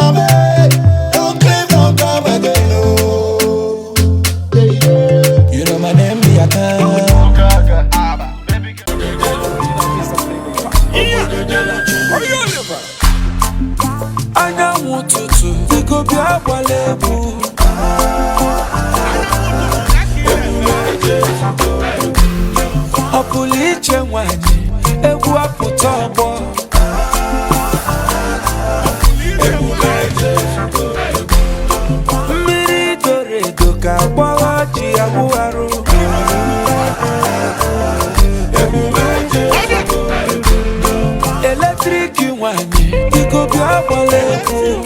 away. Don't claim, don't come again. Oh. You know my name, be a can. I don't want to go be a walebu. Opuliche wani, ebu aputobo. Miri dore doka bawa ji abuaru. Electric wani, iko bi abalebu.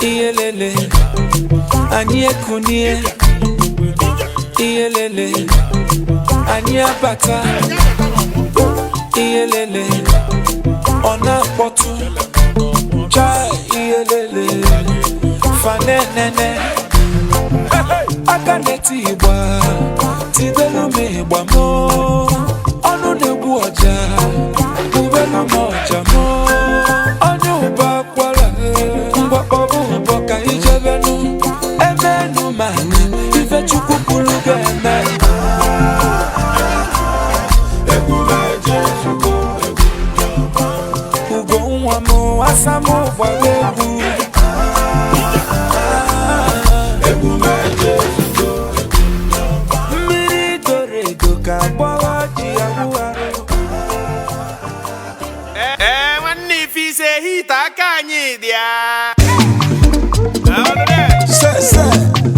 Iyelele, ani ekunie. Iyelele, ani abata. Iyelele, ona potu. Chai iyelele, fanenene. Akaneti igba, tidelu me igba mo. Onu nebu oja, ubelu mo oja mo. Onu uba kwala, mbababu boka ijebenu. Emenu mana, ife chukwu kuluge eme. Ugo nwa mo, asamo walebu.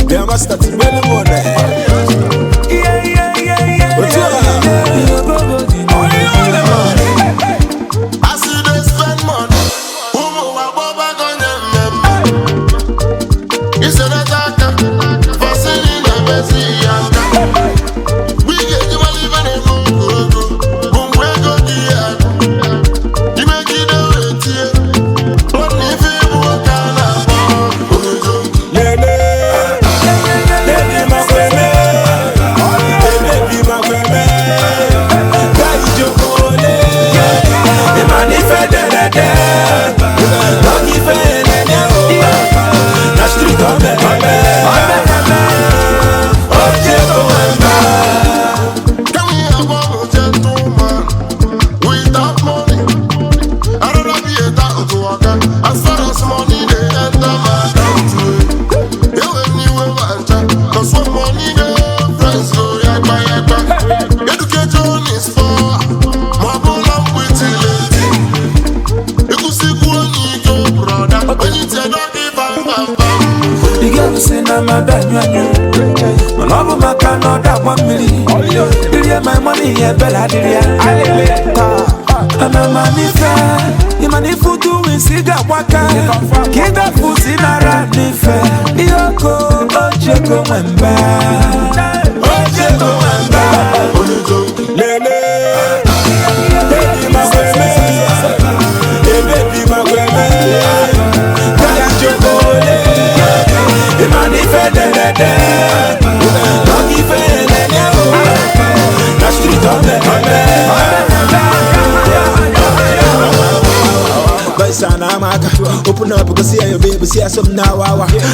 Yeah, must start to build more there. I see they spend money. Who are Boba gonna You said that for selling the best. We get you a living in Mungu. Mungu dia. You make it a way. But if you walk out my money, yeah, Bella Diria. I'm a manifa. You manifu doing cigar waka. Get the foot in a ranifa. Yoko, Ojeko, Wemba. Ojeko, Wemba. Lele. Baby, my baby. Baby, my baby. Kaya Jokole. You manifa, don't give a open up because see your baby, see some now.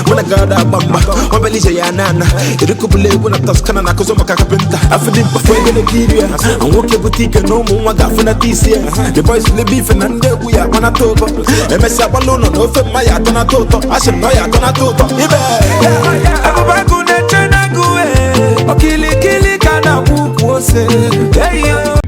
When I got that bamba, one belly ya nana. It could be when I toss canana, cause I'm a carpenter. I feel it before the Nigeria. I'm walking boutique and no more. I got from this year. The boys live beef and we are on a total. And mess up alone, no for my yacht on a total. I should know yacht on a total. I'm back on the China go. Kili, kana who was it? Hey, yo.